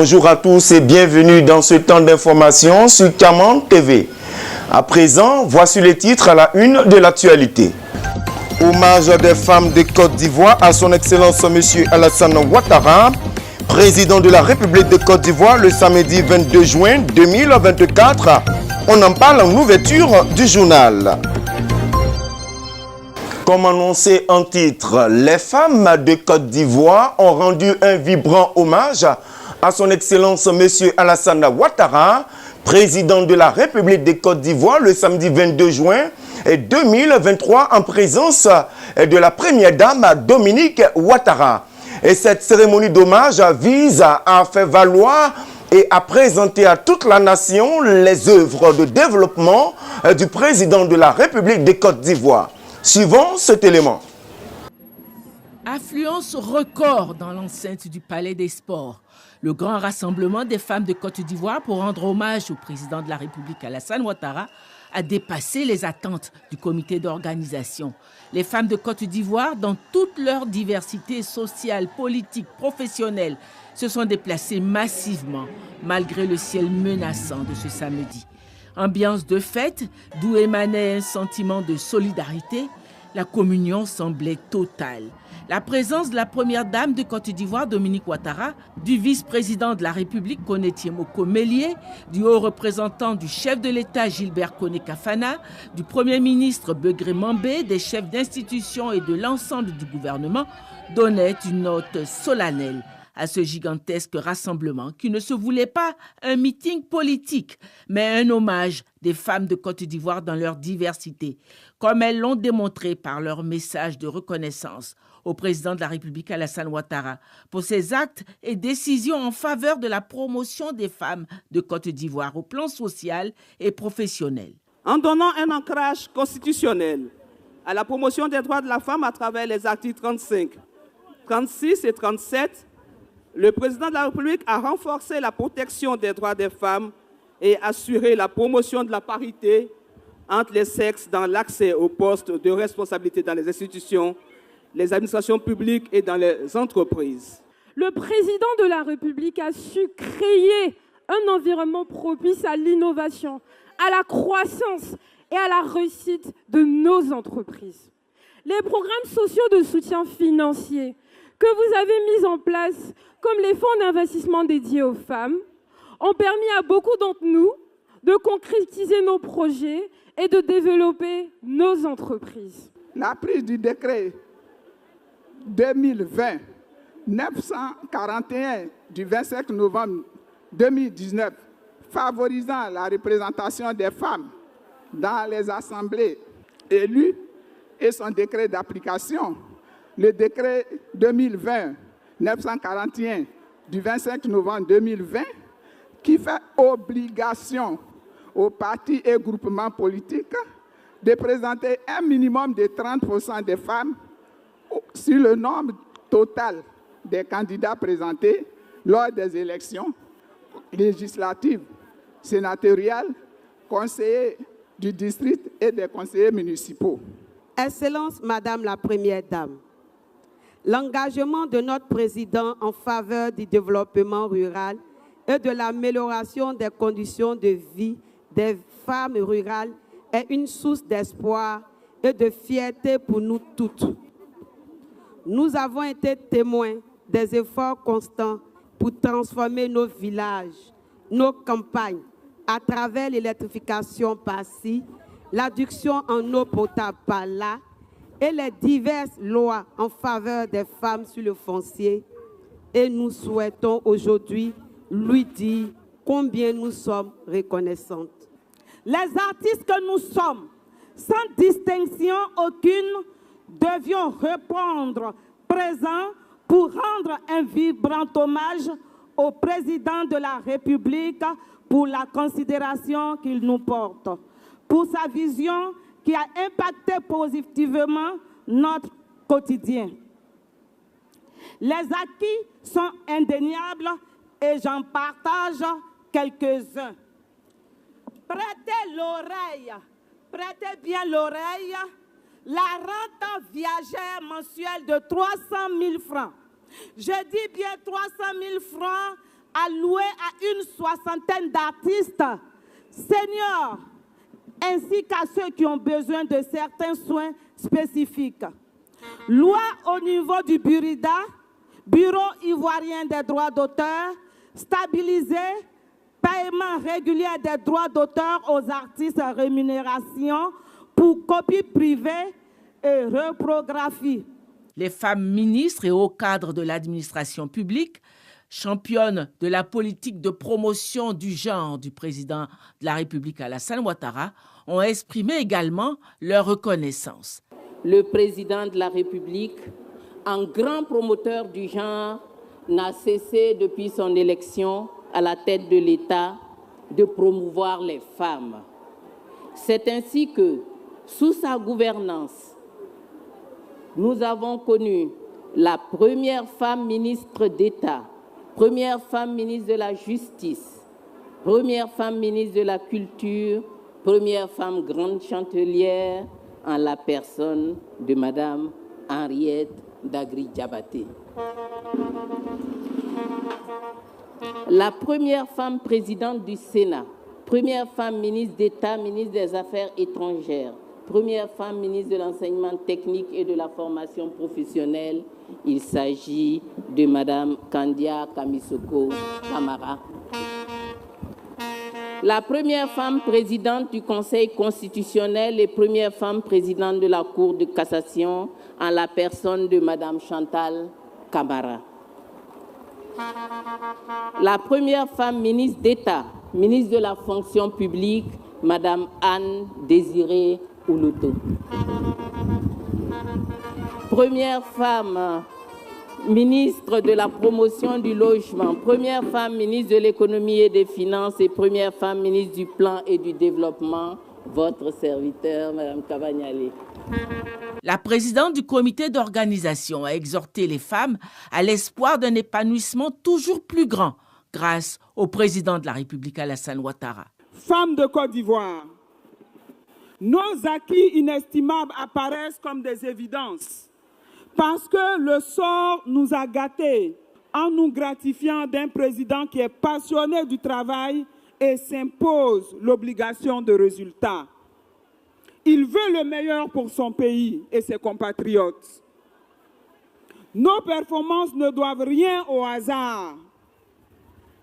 Bonjour à tous et bienvenue dans ce temps d'information sur Kaman TV. À présent, voici les titres à la une de l'actualité. Hommage des femmes de Côte d'Ivoire à son Excellence M. Alassane Ouattara, président de la République de Côte d'Ivoire le samedi 22 juin 2024. On en parle en ouverture du journal. Comme annoncé en titre, les femmes de Côte d'Ivoire ont rendu un vibrant hommage à son Excellence M. Alassane Ouattara, président de la République de Côte d'Ivoire le samedi 22 juin 2023 en présence de la première dame Dominique Ouattara. Et cette cérémonie d'hommage vise à faire valoir et à présenter à toute la nation les œuvres de développement du président de la République de Côte d'Ivoire. Suivons cet élément. Affluence record dans l'enceinte du Palais des Sports. Le grand rassemblement des femmes de Côte d'Ivoire pour rendre hommage au président de la République Alassane Ouattara a dépassé les attentes du comité d'organisation. Les femmes de Côte d'Ivoire, dans toute leur diversité sociale, politique, professionnelle, se sont déplacées massivement malgré le ciel menaçant de ce samedi. Ambiance de fête, d'où émanait un sentiment de solidarité, la communion semblait totale. La présence de la première dame de Côte d'Ivoire, Dominique Ouattara, du vice-président de la République, Koné Tiemoko Mélié, du haut représentant du chef de l'État, Gilbert Koné Kafana, du premier ministre Begré Mambé, des chefs d'institutions et de l'ensemble du gouvernement, donnait une note solennelle à ce gigantesque rassemblement qui ne se voulait pas un meeting politique, mais un hommage des femmes de Côte d'Ivoire dans leur diversité, comme elles l'ont démontré par leur message de reconnaissance au président de la République Alassane Ouattara pour ses actes et décisions en faveur de la promotion des femmes de Côte d'Ivoire au plan social et professionnel. En donnant un ancrage constitutionnel à la promotion des droits de la femme à travers les articles 35, 36 et 37, le président de la République a renforcé la protection des droits des femmes et assuré la promotion de la parité entre les sexes dans l'accès aux postes de responsabilité dans les institutions, les administrations publiques et dans les entreprises. Le président de la République a su créer un environnement propice à l'innovation, à la croissance et à la réussite de nos entreprises. Les programmes sociaux de soutien financier que vous avez mis en place, comme les fonds d'investissement dédiés aux femmes, ont permis à beaucoup d'entre nous de concrétiser nos projets et de développer nos entreprises. La prise du décret 2020-941 du 25 novembre 2019 favorisant la représentation des femmes dans les assemblées élues et son décret d'application, le décret 2020-941 du 25 novembre 2020 qui fait obligation aux partis et groupements politiques de présenter un minimum de 30% des femmes sur le nombre total des candidats présentés lors des élections législatives, sénatoriales, conseillers du district et des conseillers municipaux. Excellence, Madame la Première Dame, l'engagement de notre président en faveur du développement rural et de l'amélioration des conditions de vie des femmes rurales est une source d'espoir et de fierté pour nous toutes. Nous avons été témoins des efforts constants pour transformer nos villages, nos campagnes, à travers l'électrification par-ci, l'adduction en eau potable par-là, et les diverses lois en faveur des femmes sur le foncier. Et nous souhaitons aujourd'hui lui dire combien nous sommes reconnaissantes. Les artistes que nous sommes, sans distinction aucune, devions répondre présent pour rendre un vibrant hommage au président de la République pour la considération qu'il nous porte, pour sa vision qui a impacté positivement notre quotidien. Les acquis sont indéniables et j'en partage quelques-uns. Prêtez l'oreille, prêtez bien l'oreille, la rente viagère mensuelle de 300 000 francs. Je dis bien 300 000 francs alloué à une soixantaine d'artistes seniors, ainsi qu'à ceux qui ont besoin de certains soins spécifiques. Loi au niveau du Burida, Bureau ivoirien des droits d'auteur, stabiliser, paiement régulier des droits d'auteur aux artistes, rémunération pour copie privée et reprographie. Les femmes ministres et hauts cadres de l'administration publique, championnes de la politique de promotion du genre du président de la République Alassane Ouattara, ont exprimé également leur reconnaissance. Le président de la République, un grand promoteur du genre, n'a cessé depuis son élection à la tête de l'État de promouvoir les femmes. C'est ainsi que, sous sa gouvernance, nous avons connu la première femme ministre d'État, première femme ministre de la Justice, première femme ministre de la Culture, première femme grande chancelière en la personne de Madame Henriette Dagri-Diabaté. La première femme présidente du Sénat, première femme ministre d'État, ministre des Affaires étrangères, première femme ministre de l'Enseignement technique et de la formation professionnelle. Il s'agit de Madame Kandia Kamisoko Kamara. La première femme présidente du Conseil constitutionnel et première femme présidente de la Cour de cassation en la personne de Madame Chantal Kamara. La première femme ministre d'État, ministre de la fonction publique, Madame Anne Désirée Oulouto. Première femme ministre de la promotion du logement, première femme ministre de l'économie et des finances et première femme ministre du plan et du développement, votre serviteur, Madame Cavagnali. La présidente du comité d'organisation a exhorté les femmes à l'espoir d'un épanouissement toujours plus grand grâce au président de la République Alassane Ouattara. Femmes de Côte d'Ivoire, nos acquis inestimables apparaissent comme des évidences parce que le sort nous a gâtés en nous gratifiant d'un président qui est passionné du travail et s'impose l'obligation de résultat. Il veut le meilleur pour son pays et ses compatriotes. Nos performances ne doivent rien au hasard.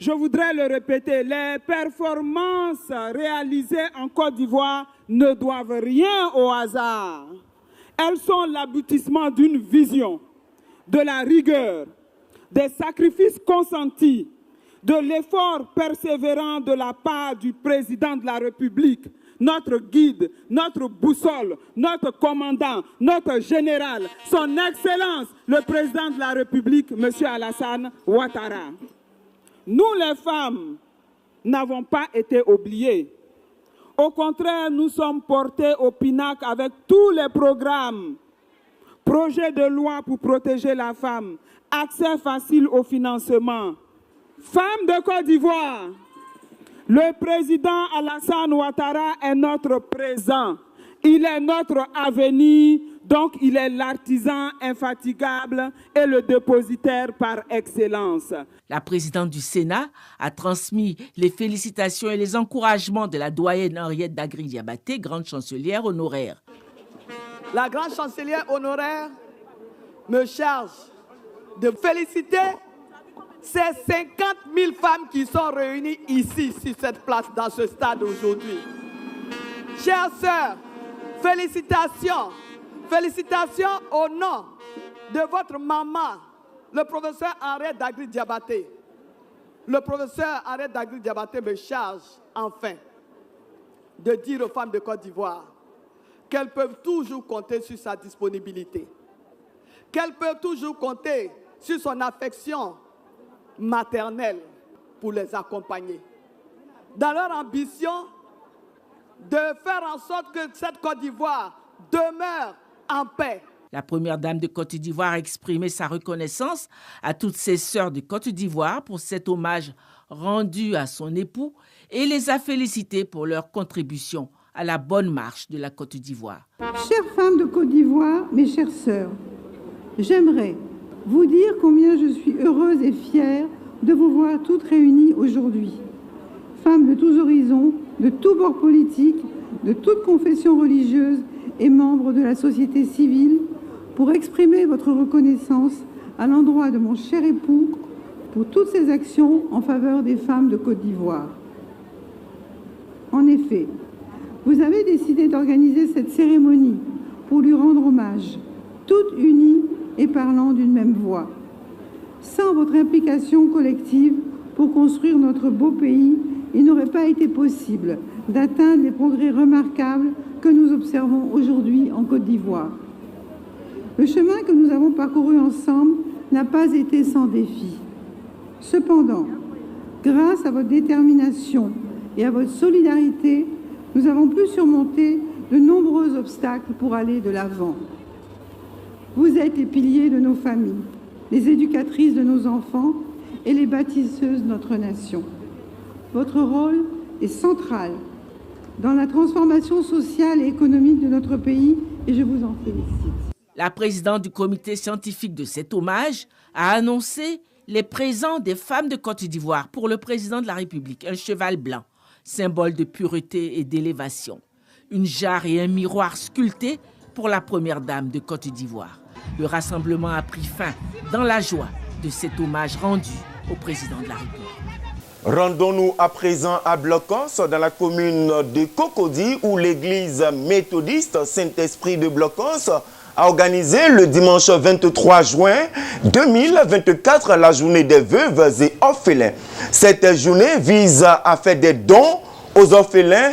Je voudrais le répéter, les performances réalisées en Côte d'Ivoire ne doivent rien au hasard. Elles sont l'aboutissement d'une vision, de la rigueur, des sacrifices consentis, de l'effort persévérant de la part du président de la République, notre guide, notre boussole, notre commandant, notre général, son Excellence, le président de la République, M. Alassane Ouattara. Nous, les femmes, n'avons pas été oubliées. Au contraire, nous sommes portés au pinacle avec tous les programmes. Projet de loi pour protéger la femme, accès facile au financement. Femmes de Côte d'Ivoire, le président Alassane Ouattara est notre présent. Il est notre avenir, donc il est l'artisan infatigable et le dépositaire par excellence. La présidente du Sénat a transmis les félicitations et les encouragements de la doyenne Henriette Dagri-Diabaté, grande chancelière honoraire. La grande chancelière honoraire me charge de féliciter ces 50 000 femmes qui sont réunies ici, sur cette place, dans ce stade aujourd'hui. Chères sœurs, félicitations. Félicitations au nom de votre maman, le professeur Henriette Dagri-Diabaté. Le professeur Henriette Dagri-Diabaté me charge, enfin, de dire aux femmes de Côte d'Ivoire qu'elles peuvent toujours compter sur sa disponibilité, qu'elles peuvent toujours compter sur son affection maternelle pour les accompagner dans leur ambition de faire en sorte que cette Côte d'Ivoire demeure en paix. La première dame de Côte d'Ivoire a exprimé sa reconnaissance à toutes ses sœurs de Côte d'Ivoire pour cet hommage rendu à son époux et les a félicitées pour leur contribution à la bonne marche de la Côte d'Ivoire. Chères femmes de Côte d'Ivoire, mes chères sœurs, j'aimerais vous dire combien je suis heureuse et fière de vous voir toutes réunies aujourd'hui. Femmes de tous horizons, de tous bords politiques, de toutes confessions religieuses et membres de la société civile, pour exprimer votre reconnaissance à l'endroit de mon cher époux pour toutes ses actions en faveur des femmes de Côte d'Ivoire. En effet, vous avez décidé d'organiser cette cérémonie pour lui rendre hommage, toutes unies et parlant d'une même voix. Sans votre implication collective pour construire notre beau pays, il n'aurait pas été possible d'atteindre les progrès remarquables que nous observons aujourd'hui en Côte d'Ivoire. Le chemin que nous avons parcouru ensemble n'a pas été sans défi. Cependant, grâce à votre détermination et à votre solidarité, nous avons pu surmonter de nombreux obstacles pour aller de l'avant. Vous êtes les piliers de nos familles, les éducatrices de nos enfants et les bâtisseuses de notre nation. Votre rôle est central dans la transformation sociale et économique de notre pays et je vous en félicite. La présidente du comité scientifique de cet hommage a annoncé les présents des femmes de Côte d'Ivoire pour le président de la République. Un cheval blanc, symbole de pureté et d'élévation. Une jarre et un miroir sculptés pour la première dame de Côte d'Ivoire. Le rassemblement a pris fin dans la joie de cet hommage rendu au président de la République. Rendons-nous à présent à Blocos, dans la commune de Cocody, où l'église méthodiste Saint-Esprit de Blocos a organisé le dimanche 23 juin 2024 la journée des veuves et orphelins. Cette journée vise à faire des dons aux orphelins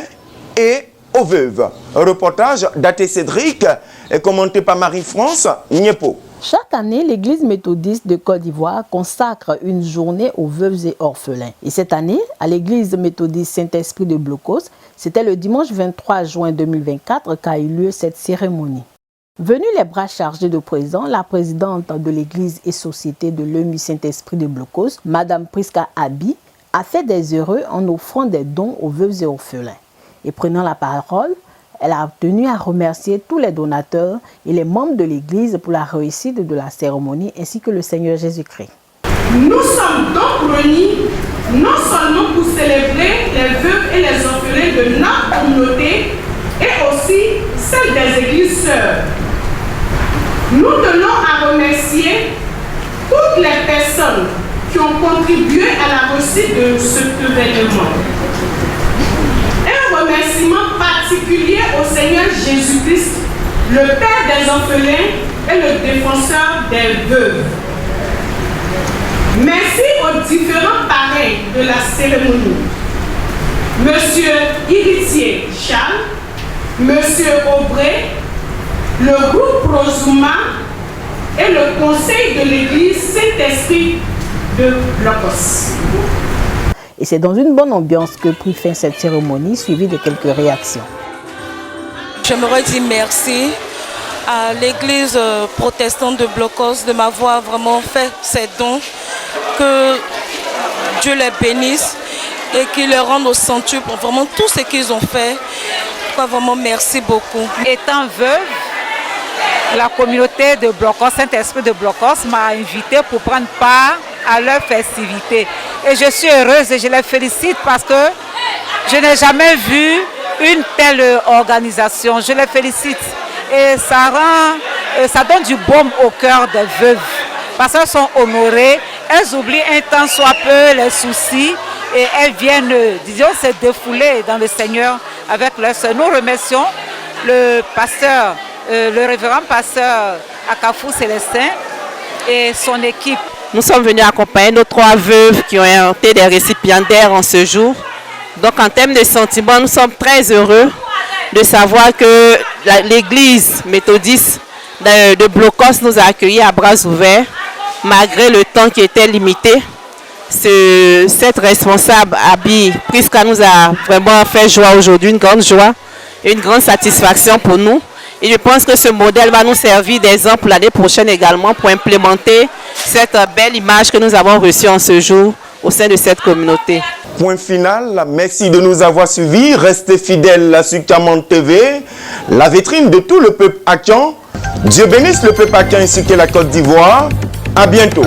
et aux veuves. Un reportage d'Athé Cédric est commenté par Marie-France Niepo. Chaque année, l'église méthodiste de Côte d'Ivoire consacre une journée aux veuves et orphelins. Et cette année, à l'église méthodiste Saint-Esprit de Blocos, c'était le dimanche 23 juin 2024 qu'a eu lieu cette cérémonie. Venue les bras chargés de présents, la présidente de l'église et société de l'EMU Saint-Esprit de Blocos, Madame Priska Abi, a fait des heureux en offrant des dons aux veuves et orphelins. Et prenant la parole, elle a tenu à remercier tous les donateurs et les membres de l'église pour la réussite de la cérémonie ainsi que le Seigneur Jésus-Christ. Nous sommes donc réunis non seulement pour célébrer les veuves et les orphelins de notre communauté et aussi celle des églises sœurs. Nous tenons à remercier toutes les personnes qui ont contribué à la réussite de cet événement. Un remerciement particulier au Seigneur Jésus-Christ, le Père des orphelins et le défenseur des veuves. Merci aux différents parrains de la cérémonie. Monsieur Héritier Charles, Monsieur Aubrey, le groupe Prosuma et le conseil de l'église Saint-Esprit de Blocos. Et c'est dans une bonne ambiance que prit fin cette cérémonie, suivie de quelques réactions. J'aimerais dire merci à l'église protestante de Blocos de m'avoir vraiment fait ces dons. Que Dieu les bénisse et qu'il les rende au centuple pour vraiment tout ce qu'ils ont fait. Vraiment, merci beaucoup. Étant veuve, la communauté de Blocos, Saint-Esprit de Blocos, m'a invitée pour prendre part à leur festivité. Et je suis heureuse et je les félicite parce que je n'ai jamais vu une telle organisation. Je les félicite. Et ça donne du baume au cœur des veuves. Parce qu'elles sont honorées, elles oublient un temps soit peu les soucis et elles viennent, disons, se défouler dans le Seigneur avec leurs sœurs. Nous remercions le pasteur, le révérend pasteur Akafou Célestin et son équipe. Nous sommes venus accompagner nos 3 veuves qui ont été des récipiendaires en ce jour. Donc en termes de sentiments, nous sommes très heureux de savoir que l'église méthodiste de Blocos nous a accueillis à bras ouverts, malgré le temps qui était limité. Cette responsable, Abi Priska, nous a vraiment fait joie aujourd'hui, une grande joie et une grande satisfaction pour nous. Et je pense que ce modèle va nous servir d'exemple l'année prochaine également pour implémenter cette belle image que nous avons reçue en ce jour au sein de cette communauté. Point final, merci de nous avoir suivis. Restez fidèles sur Kamon TV, la vitrine de tout le peuple hakian. Dieu bénisse le peuple hakian ainsi que la Côte d'Ivoire. À bientôt.